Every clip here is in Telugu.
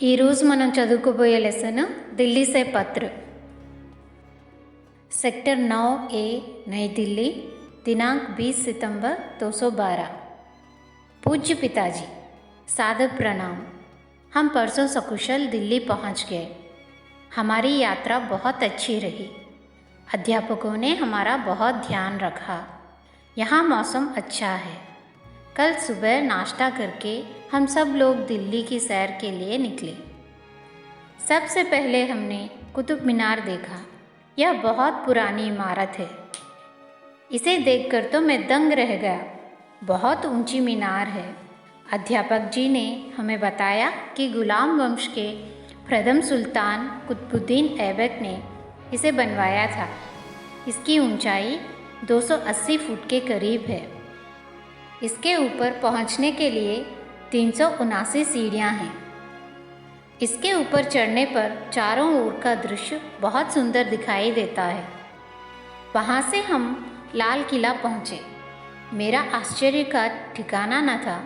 ఈరోజు మనం చదువుకోబోయే లెసన్ ఢిల్లీ से पत्र। सेक्टर 9A नई दिल्ली, दिनांक 20 सितंबर 212। पूज्य पिताजी, सादर प्रणाम। हम परसों सकुशल दिल्ली पहुंच गए। हमारी यात्रा बहुत अच्छी रही। अध्यापकों ने हमारा बहुत ध्यान रखा। यहाँ मौसम अच्छा है। कल सुबह नाश्ता करके हम सब लोग दिल्ली की सैर के लिए निकले। सबसे पहले हमने कुतुब मीनार देखा। यह बहुत पुरानी इमारत है। इसे देखकर तो मैं दंग रह गया। बहुत ऊंची मीनार है। अध्यापक जी ने हमें बताया कि गुलाम वंश के प्रथम सुल्तान कुतुबुद्दीन ऐबक ने इसे बनवाया था। इसकी ऊंचाई 280 फुट के करीब है। इसके ऊपर पहुंचने के लिए 379 सीढ़ियां हैं। इसके ऊपर चढ़ने पर चारों ओर का दृश्य बहुत सुंदर दिखाई देता है। वहाँ से हम लाल किला पहुँचे। मेरा आश्चर्य का ठिकाना न था।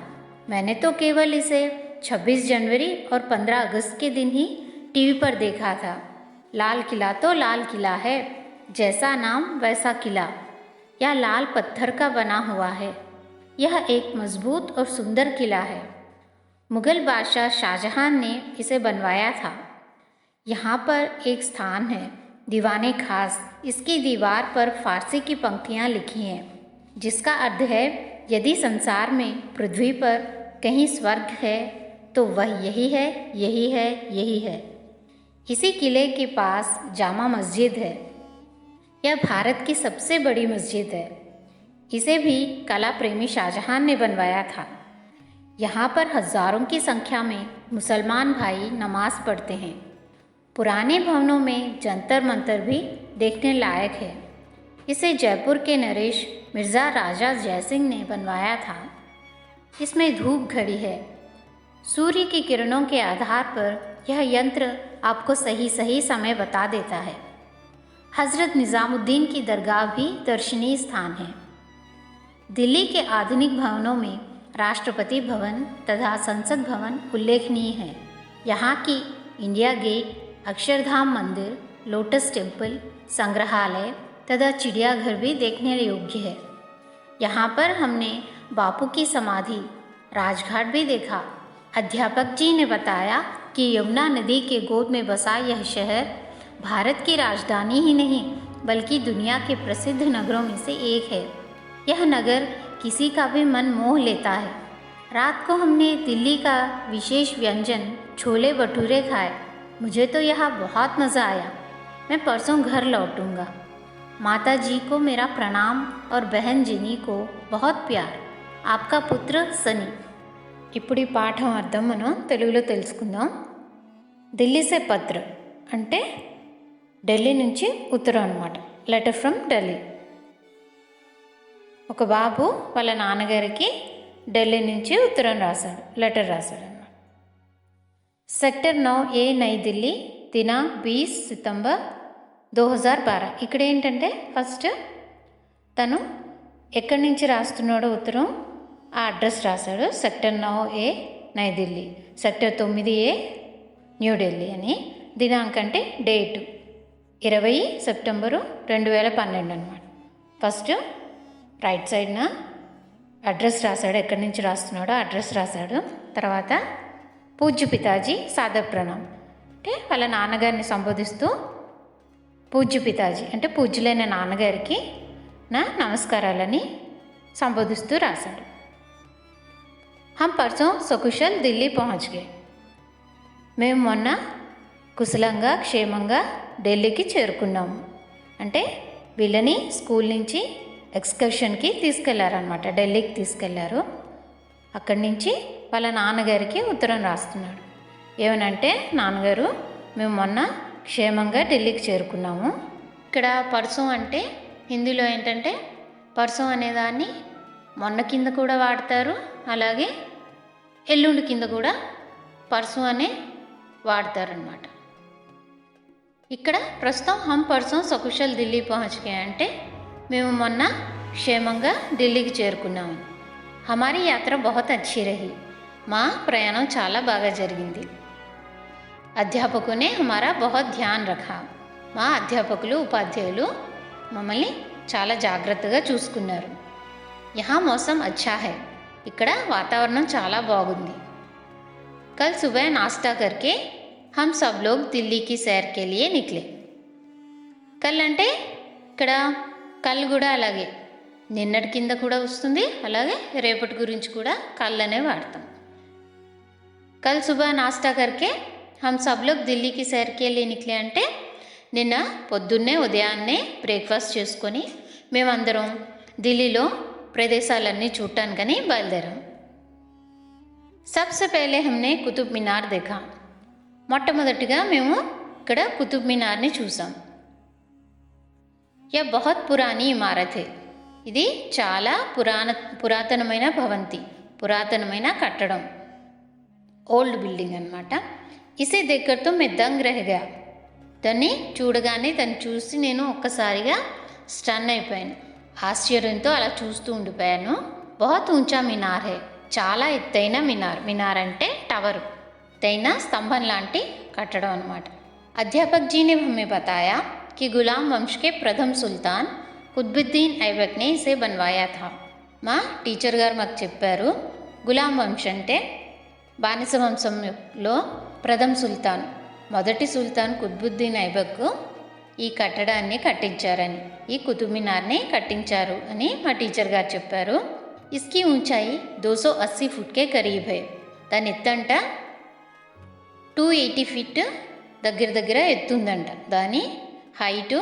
मैंने तो केवल इसे 26 जनवरी और 15 अगस्त के दिन ही टीवी पर देखा था। लाल किला तो लाल किला है, जैसा नाम वैसा किला। यह लाल पत्थर का बना हुआ है। यह एक मजबूत और सुंदर किला है। मुग़ल बादशाह शाहजहां ने इसे बनवाया था। यहाँ पर एक स्थान है, दीवाने खास। इसकी दीवार पर फारसी की पंक्तियाँ लिखी हैं, जिसका अर्थ है, यदि संसार में पृथ्वी पर कहीं स्वर्ग है तो वह यही है, यही है, यही है। इसी किले के पास जामा मस्जिद है। यह भारत की सबसे बड़ी मस्जिद है। इसे भी कला प्रेमी शाहजहां ने बनवाया था। यहाँ पर हज़ारों की संख्या में मुसलमान भाई नमाज पढ़ते हैं। पुराने भवनों में जंतर मंतर भी देखने लायक है। इसे जयपुर के नरेश मिर्ज़ा राजा जयसिंह ने बनवाया था। इसमें धूप घड़ी है। सूर्य की किरणों के आधार पर यह यंत्र आपको सही सही समय बता देता है। हज़रत निज़ामुद्दीन की दरगाह भी दर्शनीय स्थान है। दिल्ली के आधुनिक भवनों में राष्ट्रपति भवन तथा संसद भवन उल्लेखनीय हैं। यहाँ की इंडिया गेट, अक्षरधाम मंदिर, लोटस टेम्पल, संग्रहालय तथा चिड़ियाघर भी देखने योग्य है। यहाँ पर हमने बापू की समाधि, राजघाट भी देखा। अध्यापक जी ने बताया कि यमुना नदी के गोद में बसा यह शहर भारत की राजधानी ही नहीं, बल्कि दुनिया के प्रसिद्ध नगरों में से एक है। यह नगर किसी का भी मन मोह लेता है। रात को हमने दिल्ली का विशेष व्यंजन छोले भटूरे खाए। मुझे तो यहाँ बहुत मज़ा आया। मैं परसों घर लौटूंगा। माता जी को मेरा प्रणाम और बहन जिनी को बहुत प्यार। आपका पुत्र सनी। ఇప్పుడు ఈ పాఠం అర్థం మనం తెలుగులో తెలుసుకుందాం। ఢిల్లీ సే పత్ర అంటే ఢిల్లీ నుంచి ఉత్తరం అన్నమాట, లెటర్ ఫ్రమ్ ఢిల్లీ। ఒక బాబు వాళ్ళ నాన్నగారికి ఢిల్లీ నుంచి ఉత్తరం రాశాడు, లెటర్ రాశాడు అన్నమాట। సెక్టర్ 9A నई दिल्ली, दिनांक 20 सितंबर 2012। ఇక్కడ ఏంటంటే ఫస్ట్ తను ఎక్కడి నుంచి రాస్తున్నాడో ఉత్తరం, ఆ అడ్రస్ రాశాడు। Sector 9A Nai Delhi, sector 9A New Delhi అని। దినాంక్ అంటే డేటు 20 సెప్టెంబరు 2012 అనమాట। ఫస్ట్ రైట్ సైడ్న అడ్రస్ రాశాడు, ఎక్కడి నుంచి రాస్తున్నాడో అడ్రస్ రాశాడు। తర్వాత పూజ్య పితాజీ సాదర్ ప్రణామ్ అంటే వాళ్ళ నాన్నగారిని సంబోధిస్తూ పూజ్య పితాజీ అంటే పూజ్యులైన నాన్నగారికి నా నమస్కారాలని సంబోధిస్తూ రాశాడు। हम परसों सकुशल दिल्ली पहुंच गए। మేము మొన్న కుశలంగా క్షేమంగా ఢిల్లీకి చేరుకున్నాము। అంటే వీళ్ళని స్కూల్ నుంచి ఎక్స్కర్షన్కి తీసుకెళ్లారనమాట, ఢిల్లీకి తీసుకెళ్లారు। అక్కడి నుంచి వాళ్ళ నాన్నగారికి ఉత్తరం రాస్తున్నాడు। ఏమనంటే, నాన్నగారు మేము మొన్న క్షేమంగా ఢిల్లీకి చేరుకున్నాము। ఇక్కడ పర్సో అంటే హిందీలో ఏంటంటే పర్సో అనేదాన్ని మొన్న కింద కూడా వాడతారు, అలాగే ఎల్లుండి కింద కూడా పర్సో అనే వాడతారనమాట। ఇక్కడ ప్రస్తుతం హమ్ పర్సోं సకుశల్ ఢిల్లీ పहुंच गए అంటే మేము మొన్న క్షేమంగా ఢిల్లీకి చేరుకున్నాము। హమారీ యాత్ర బహుత్ అచ్చి రహీ। మా ప్రయాణం చాలా బాగా జరిగింది। అధ్యాపकों ने हमारा बहुत ध्यान रखा. మా అధ్యాపకులు ఉపాధ్యాయులు మమ్మల్ని చాలా జాగ్రత్తగా చూసుకున్నారు. यहाँ मौसम अच्छा है. ఇక్కడ వాతావరణం చాలా బాగుంది. कल सुबह नाश्ता करके हम सब लोग दिल्ली की सैर के लिए निकले. కల్ అంటే ఇక్కడ కల్ కూడా అలాగే నిన్నటి కింద కూడా వస్తుంది, అలాగే రేపటి గురించి కూడా కల్ అనే వాడతాం. కల్ సుబహ నాస్తా కర్కే హమ్ సబ్ లోగ్ ఢిల్లీకి సైర్ కే లియే నిక్లే అంటే నిన్న పొద్దున్నే ఉదయాన్నే బ్రేక్ఫాస్ట్ చేసుకొని మేమందరం ఢిల్లీలో ప్రదేశాలన్నీ చూడటానికని బయలుదేరాం. సబ్సే పహలే హమ్నే కుతుబ్ మినార్ దేఖా. మొట్టమొదటిగా మేము ఇక్కడ కుతుబ్ మినార్ని చూసాం. యह बहुत पुरानी इमारत है. ఇది చాలా పురాతనమైన భవంతి, పురాతనమైన కట్టడం, ఓల్డ్ బిల్డింగ్ అన్నమాట. ఇసే దేఖకర్ మే దంగ్ రహ్ గయా. దాన్ని చూడగానే దాన్ని చూసి నేను ఒక్కసారిగా స్టన్ అయిపోయాను, ఆశ్చర్యంతో అలా చూస్తూ ఉండిపోయాను. బహుత్ ఊంచా మినార్ హై. చాలా ఎత్తైన మినార్. మినార్ అంటే టవర్, ఎత్తైన స్తంభం లాంటి కట్టడం అన్నమాట. అధ్యాపక్ జీ ने हमें बताया कि गुलाम वंश के प्रथम सुल्तान కుత్బుద్దీన్ ఐబక్నే ఇసే బన్వాయా థా. మా టీచర్ గారు మాకు చెప్పారు, గులాం వంశ్ అంటే బానిస వంశంలో ప్రథమ సుల్తాన్, మొదటి సుల్తాన్ కుత్బుద్దీన్ ఐబక్ ఈ కట్టడాన్ని కట్టించారని, ఈ కుతుబ్ మినార్ని కట్టించారు అని మా టీచర్ గారు చెప్పారు. ఇస్కి ఊంచాయి 280 ఫుట్కే కరీబ్ హై. దాని ఎత్తంట 280 ఫీట్ దగ్గర ఎత్తుందంట. దాని హైటు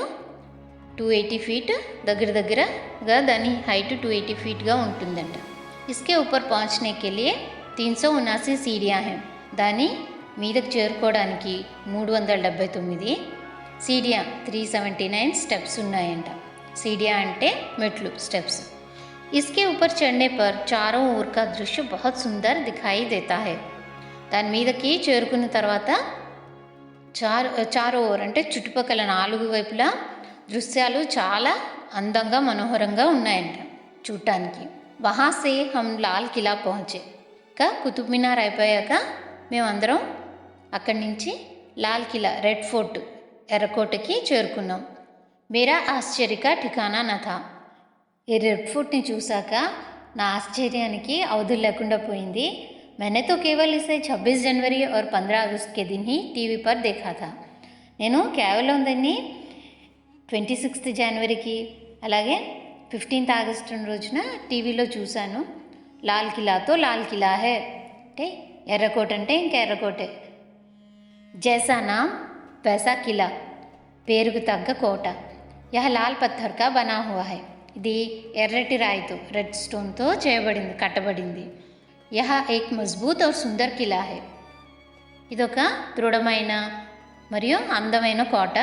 280 ఫీట్ దగ్గరగా దాని హైట్ 280 ఫీట్గా ఉంటుందంట. ఇస్కే ऊपर पहुंचने के लिए 379 सीढ़ियां हैं. దాని మీదకు చేరుకోవడానికి 379 సీడియా 379 స్టెప్స్ ఉన్నాయంట. సీడియా అంటే మెట్లు, స్టెప్స్. इसके ऊपर चढ़ने पर चारों ओर का दृश्य बहुत सुंदर दिखाई देता है. దాని మీదకి చేరుకున్న తర్వాత చారో ఓర్ అంటే చుట్టుపక్కల 4 వైపులా దృశ్యాలు చాలా అందంగా మనోహరంగా ఉన్నాయంట చూడటానికి. వహాసే హమ్ లాల్ కిలా పహుంచే. ఇంకా కుతుబ్ మినార్ అయిపోయాక మేమందరం అక్కడి నుంచి లాల్ కిలా, రెడ్ ఫోర్ట్, ఎర్రకోటకి చేరుకున్నాం. మేరా ఆశ్చర్యక ఠికానా నథా. ఈ రెడ్ ఫోర్ట్ని చూశాక నా ఆశ్చర్యానికి అవధులు లేకుండా పోయింది. मैंने तो केवल इसे 26 जनवरी और 15 अगस्त के दिन ही टीवी पर देखा था. నేను కేవలం దాన్ని 26 జనవరికి అలాగే 15 ఆగస్టు రోజున టీవీలో చూశాను. లాల్ కిలాతో లాల్ కిలా హే అంటే ఎర్రకోట అంటే ఇంకా ఎర్రకోటే. జైసా నామ్ వైసా కిలా, పేరుకు తగ్గ కోట. యహ లాల్ పత్థర్ కా బనా హువా హై. ఇది ఎర్రటి రాయితో, రెడ్ స్టోన్తో చేయబడింది, కట్టబడింది. యహ ఏక్ మజ్బూత్ और సుందర్ కిలా హై. ఇదొక దృఢమైన మరియు అందమైన కోట.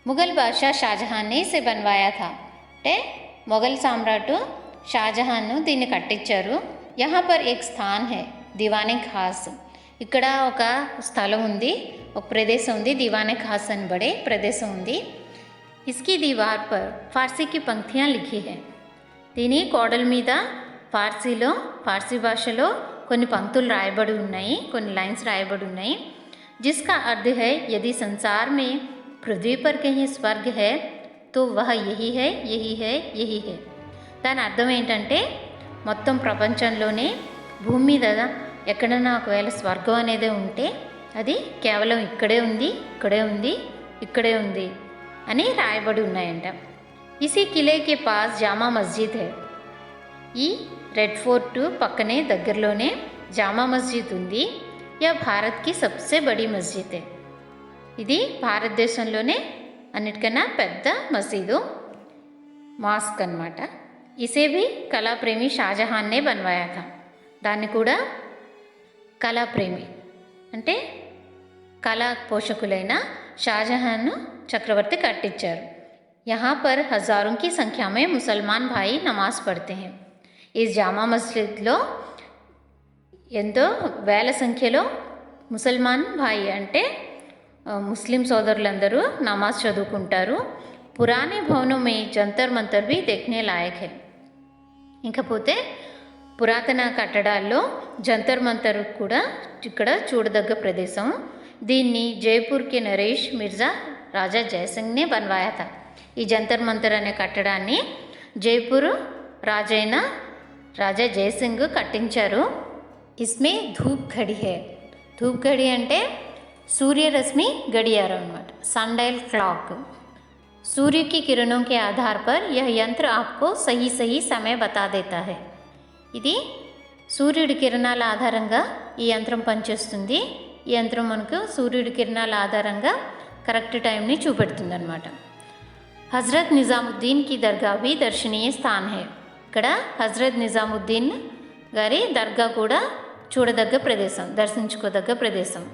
ముఘల్ బాద్షా షాజహాన్ నే ఇసే బన్వాయా థా. అంటే మొఘల్ సామ్రాటు షాజహాన్ దీన్ని కట్టించారు. యహా పర్ ఏక్ స్థాన్ హై దివానే ఖాస్. ఇక్కడ ఒక స్థలం ఉంది, ఒక ప్రదేశం ఉంది, దివానే ఖాస్ అని బడే ప్రదేశం ఉంది. ఇస్కి దీవార్ పర్ ఫార్సీ కి పంక్తియాँ లిఖీ హై. దీని కోడల మీద ఫార్సీ భాషలో కొన్ని పంక్తులు రాయబడి ఉన్నాయి, కొన్ని లైన్స్ రాయబడి ఉన్నాయి. జిస్కా అర్థ హై యది సంసార్ మే పృథ్వీ పర్ కहीं స్వర్గ్ హై తో వహ యహీ హై యహీ హై యహీ హై. దాని అర్థం ఏంటంటే మొత్తం ప్రపంచంలోనే భూమి మీద ఎక్కడన్నా ఒకవేళ స్వర్గం అనేది ఉంటే అది కేవలం ఇక్కడే ఉంది, ఇక్కడే ఉంది, ఇక్కడే ఉంది అని రాయబడి ఉన్నాయంట. ఇసి కిలే కే పాస్ జామా మస్జిద్ హై. ఈ రెడ్ ఫోర్ట్ పక్కనే దగ్గరలోనే జామా మస్జిద్ ఉంది. యా భారత్కి సబ్సే బడి మస్జిద్ హై. ఇది భారతదేశంలోనే అన్నిటికన్నా పెద్ద మసీదు, మాస్క్ అన్నమాట. ఇసే भी కళాప్రేమి షాజహాన్నే బన్వాయా థా. దాన్ని కూడా కళాప్రేమి అంటే కళా పోషకులైన షాజహాన్ చక్రవర్తి కట్టించారు. यहाँ पर हज़ारों की संख्या में मुसलमान भाई नमाज़ पढ़ते हैं. ఈ జామా మస్జిద్లో ఎంతో వేల సంఖ్యలో ముసల్మాన్ భాయి అంటే ముస్లిం సోదరులందరూ నమాజ్ చదువుకుంటారు. పురాణే భవనం మే జంతర్ మంతర్ भी देखने लायक है. ఇంకపోతే పురాతన కట్టడాల్లో జంతర్ మంతర్ కూడా ఇక్కడ చూడదగ్గ ప్రదేశం. దీన్ని జైపూర్ के नरेश मिर्ज़ा राजा जयसिंह ने बनवाया था। ఈ జంతర్ మంతర్ అనే కట్టడాన్ని జైపూర్ రాజైన రాజా జయసింగ్ కట్టించారు. ఇస్మే ధూప్ ఘడి హై. ధూప్ ఘడి అంటే सूर्यरश्मि गडियाరం अన్నమాట. Sundial clock. सूर्य की किरणों के आधार पर यह यंत्र आपको सही सही समय बता देता है. ఇది సూర్యుడి కిరణాల ఆధారంగా ఈ యంత్రం పనిచేస్తుంది. ఈ యంత్రం మనకు సూర్యుడి కిరణాల ఆధారంగా కరెక్ట్ టైంని చూపెడుతుంది అన్నమాట. హజరత్ నిజాముద్దీన్ కి దర్గా भी दर्शनीय स्थान है. ఇక్కడ హజరత్ నిజాముద్దీన్ గారి దర్గా కూడా చూడదగ్గ ప్రదేశం, దర్శించుకోదగ్గ ప్రదేశం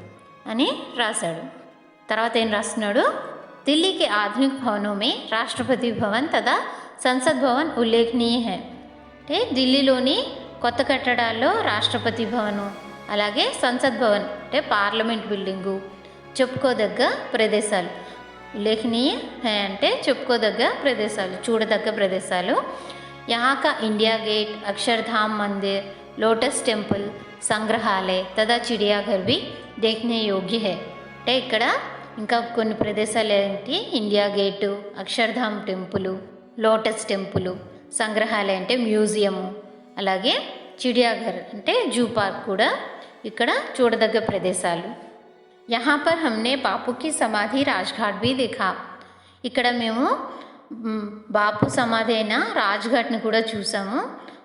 అని రాశాడు. తర్వాత ఏం రాస్తున్నాడు, दिल्ली के आधुनिक भवनों में राष्ट्रपति भवन तथा संसद भवन उल्लेखनीय है. అంటే ఢిల్లీలోని కొత్త కట్టడాల్లో రాష్ట్రపతి భవనం అలాగే సంసద్ భవన్ అంటే పార్లమెంట్ బిల్డింగు చెప్పుకోదగ్గ ప్రదేశాలు. ఉల్లేఖనీయ హై అంటే చెప్పుకోదగ్గ ప్రదేశాలు, చూడదగ్గ ప్రదేశాలు. यहाँ का इंडिया गेट, अक्षरधाम मंदिर, लोटस टेंपल, संग्रहालय तथा चिड़ियाघर भी देखने योग्य है. అంటే ఇక్కడ ఇంకా కొన్ని ప్రదేశాలు ఏంటి, India gate, Akshardham temple, lotus temple, సంగ్రహాలయ అంటే మ్యూజియము, అలాగే చిడియాఘర్ అంటే జూ పార్క్ కూడా ఇక్కడ చూడదగ్గ ప్రదేశాలు. यहाँ पर हमने बापू की समाधि राजघाट भी देखा. ఇక్కడ మేము బాపు సమాధి అయిన రాజ్ఘాట్ని కూడా చూసాము.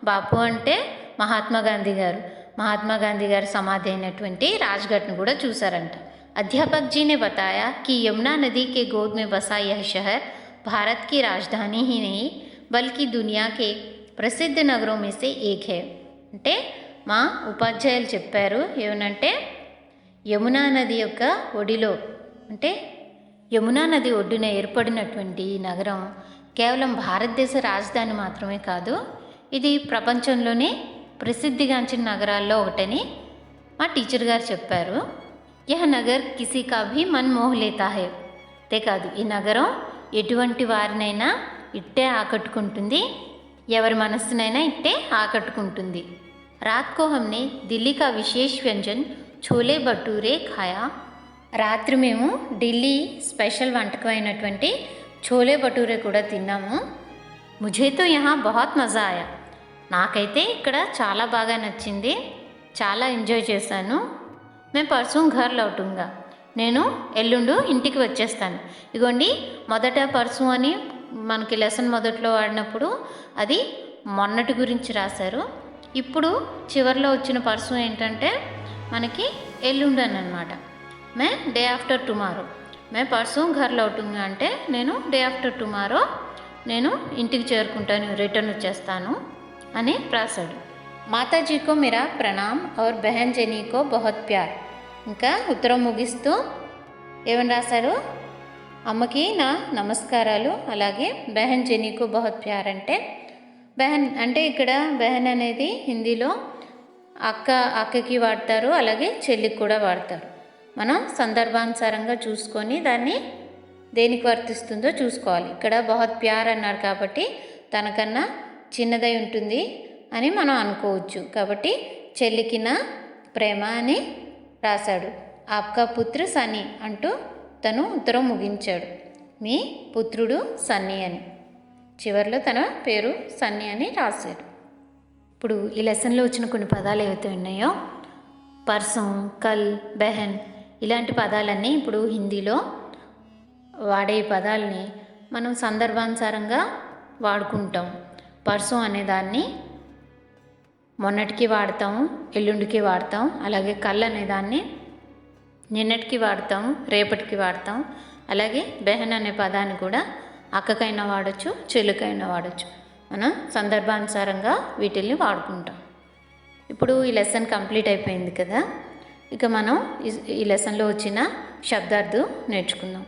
బాపు అంటే మహాత్మా గాంధీ గారు, మహాత్మా గాంధీ గారి సమాధి అయినటువంటి రాజ్ఘాట్ని కూడా చూసారంట. अध्यापक जी ने बताया कि यमुना नदी के गोद में बसा यह शहर भारत की राजधानी ही नहीं बल्कि दुनिया के प्रसिद्ध नगरों में से एक है. అంటే మా ఉపాధ్యాయులు చెప్పారు ఏమనంటే, యమునా నది యొక్క ఒడిలో అంటే యమునా నది ఒడ్డున ఏర్పడినటువంటి ఈ నగరం కేవలం భారతదేశ రాజధాని మాత్రమే కాదు, ఇది ప్రపంచంలోనే ప్రసిద్ధిగాంచిన నగరాల్లో ఒకటని మా టీచర్ గారు చెప్పారు. यह नगर किसी का भी मन मोह लेता है. అంతే కాదు, ఈ నగరం ఎటువంటి వారినైనా ఇట్టే ఆకట్టుకుంటుంది, ఎవరి మనస్సునైనా ఇట్టే ఆకట్టుకుంటుంది. रात को हमने दिल्ली का विशेष व्यंजन छोले भटूरे खाया. రాత్రి మేము ఢిల్లీ స్పెషల్ వంటకం అయినటువంటి छोले भटूरे కూడా తిన్నాము. मुझे तो यहाँ बहुत मज़ा आया. నాకైతే ఇక్కడ చాలా బాగా నచ్చింది, చాలా ఎంజాయ్ చేశాను. मैं परसों घर लौटूंगा. నేను ఎల్లుండు ఇంటికి వచ్చేస్తాను. ఇగోండి, మొదట పర్సు అని మనకి లెసన్ మొదట్లో వాడినప్పుడు అది మొన్నటి గురించి రాశారు. ఇప్పుడు చివరిలో వచ్చిన పర్సు ఏంటంటే మనకి ఎల్లుండు అని అనమాట. మే డే ఆఫ్టర్ టుమారో. మే పర్సు ఘర్ లౌటుంగా అంటే నేను డే ఆఫ్టర్ టుమారో నేను ఇంటికి చేరుకుంటాను, రిటర్న్ వచ్చేస్తాను అని రాశాడు. మాతాజీ కో మేరా ప్రణామ్ और बहन जेनी को बहुत प्यार. ఇంకా ఉత్తరం ముగిస్తూ ఏమని రాశారు, అమ్మకి నా నమస్కారాలు, అలాగే బెహన్ జెనీకు బహుత్ ప్యార్ అంటే బెహన్ అంటే ఇక్కడ బెహన్ అనేది హిందీలో అక్కకి వాడతారు, అలాగే చెల్లికి కూడా వాడతారు. మనం సందర్భానుసారంగా చూసుకొని దాన్ని దేనికి వర్తిస్తుందో చూసుకోవాలి. ఇక్కడ బహుత్ ప్యార్ అన్నారు కాబట్టి తనకన్నా చిన్నదై ఉంటుంది అని మనం అనుకోవచ్చు. కాబట్టి చెల్లికి నా ప్రేమ అని రాశాడు. ఆప్కా పుత్ర సన్నీ అంటూ తను ఉత్తరం ముగించాడు. మీ పుత్రుడు సన్నీ అని చివరిలో తన పేరు సన్నీ అని రాశాడు. ఇప్పుడు ఈ లెసన్లో వచ్చిన కొన్ని పదాలు ఏవైతే ఉన్నాయో పర్సం, కల్, బెహన్ ఇలాంటి పదాలన్నీ ఇప్పుడు హిందీలో వాడే ఈ పదాలని మనం సందర్భానుసారంగా వాడుకుంటాం. పర్సం అనేదాన్ని మొన్నటికి వాడతాం, ఎల్లుండికి వాడతాం. అలాగే కల్ అనేదాన్ని నిన్నటికి వాడతాం, రేపటికి వాడతాం. అలాగే బెహన్ అనే పదాన్ని కూడా అక్కకైనా వాడచ్చు, చెల్లికైనా వాడచ్చు. మనం సందర్భానుసారంగా వీటిల్ని వాడుకుంటాం. ఇప్పుడు ఈ లెసన్ కంప్లీట్ అయిపోయింది కదా, ఇక మనం ఈ లెసన్లో వచ్చిన శబ్దార్థం నేర్చుకుందాం.